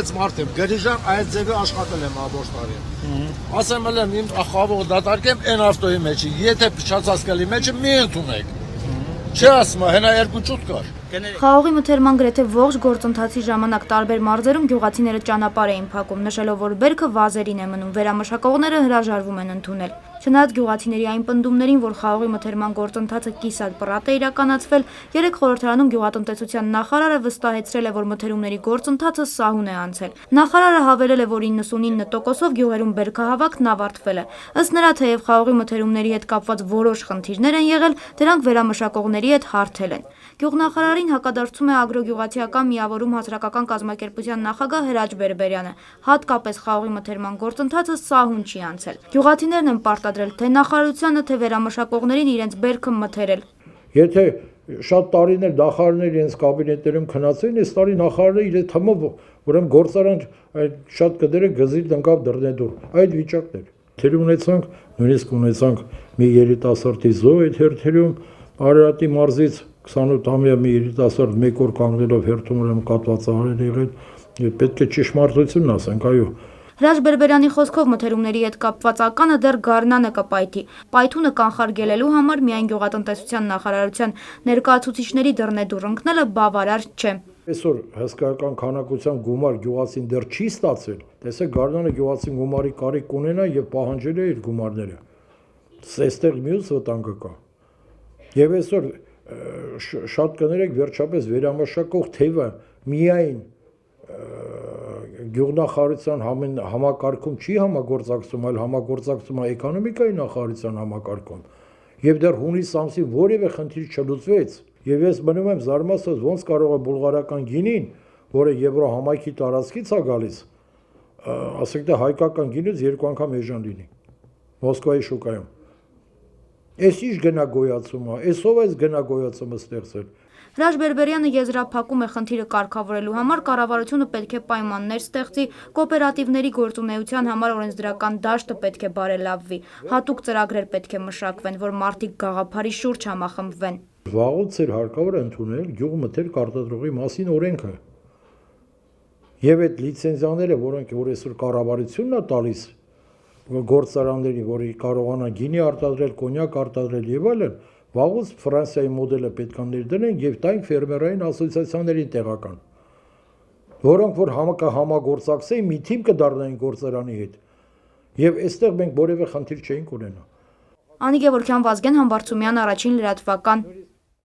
մեծ մարդ եմ, գրիժան այդ ձևի աշխատել եմ ամբողջ տարի։ Ասեմ եմ իմ խաղողը դատարկեմ այն ավտոյի մեջ, եթե փչացած կլի մեջը մի ընդունեք։ Չի ասում, հենա երկու ճուտ կար։ Խաղողի մթերման գրեթե ողջ գործընթացի ժամանակ տարբեր մարզերում գյուղացիները ճանապարհ էին փակում, նշելով, որ բերքը վազերին է մնում, վերամշակողները հրաժարվում են ընդունել։ Չնայած գյուղացիների այն պնդումներին, որ խաղողի մթերման գործընթացը կիսատ-պռատ է իրականացվել, երեք խորհրդարանում գյուղատնտեսության նախարարը վստահեցրել է, որ մթերումների գործընթացը սահուն է անցել։ Նախարարը հավելել է, որ 99%-ով գյուղերում բերքահավաքն ավարտվել է։ Ըստ նրա, թեև խաղողի մթերումների հետ կապված որոշ խնդիրներ են եղել, դրանք վերամշակողների հետ հարթել են։ Գյուղնախարարին հակադարձում է Ագրոգյուղացիական միավորում հասարակական կազմակերպության նախագահ Հրաչ Բերբերյանը, հատկապես խաղողի մթերման գործընթացը սահուն չի անցել։ Գյուղացիներն են պարտադրել թե նախարարությանը, թե վերամշակողներին իրենց բերքը մթերել։ Եթե շատ տարիներ նախարարներ իրենց կաբինետներում քննացին, այս տարի նախարարը իր թմով ուրեմն գործարան շատ կդերը գզիլ ընկավ դռնեդուր։ Այդ վիճակն էր։ Թեր ունեցանք, նույնիսկ ունեցանք մի երիտասարդի զո այդ հերթերում Արարատի մարզից 28-ամյա մի երիտասարդ մեկ օր կանգնելով հերթում ուրեմն կատվածահարել եղել, պետք է ճշմարտությունն ասենք, այո։ Հրաչ Բերբերյանի խոսքով մթերումների հետ կապված ականը դեռ գարնանը կպայթի։ Պայթունը կանխարգելելու համար միայն գյուղատնտեսության նախարարության ներկայացուցիչների դռնեդուռ ընկնելը բավարար չէ։ Այսօր հսկայական քանակության գումար գյուղացին դեռ չի ստացել, տեսեք գարնանը գյուղացին գումարի կարիք կունենա եւ պահանջել է իր գումարները։ Այստեղ մյուս վտանգը կա։ Եվ այսօր շատ կներեք վերջապես վերամշակող թևը միայն գյուղնախարարության համակարգում չի համագործակցում, այլ համագործակցում է էկոնոմիկայի նախարարության համակարգում։ Եվ դեռ հունիս ամսին որևէ խնդիր չլուծվեց։ Եվ ես մնում եմ զարմացած, ոնց կարող է բուլղարական գինին, որը եվրոհամայնքի տարածքից է գալիս, ասենք թե հայկական գինից 2 անգամ էժան լինի Մոսկվայի շուկայում։ Այս ինչ գնագոյացում է, այսով այս գնագոյացումը ստեղծել։ Հրաչ Բերբերյանը եզրափակում է խնդիրը կարգավորելու համար կառավարությունը պետք է պայմաններ ստեղծի, կոոպերատիվների գործունեության համար օրենսդրական դաշտը պետք է բարելավվի, հատուկ ծրագրեր պետք է մշակվեն, որ մարդիկ գաղափարի շուրջ համախմբվեն։ Վաղուց էր հարկավոր ընդունել գյուղմթերք արտադրողի մասին օրենքը։ Եվ այդ լիցենզիաները, որոնք որ այսօր կառավարությունն է տալիս գործարանների, որի կարողանան գինի արտադրել, կոնյակ արտադրել եւ այլն, վաղուց Ֆրանսիայի մոդելը պետք է ներդնենք եւ տանք ֆերմերային ասոցիացիաներին տեղական, որոնք որ համագործակցեին մի թիմ կդառնային գործարանի հետ։ Եվ այստեղ մենք որևէ խնդիր չէինք ունենա։ Անի Գևորգյան, Վազգեն Համբարձումյան, Առաջին լրատվական։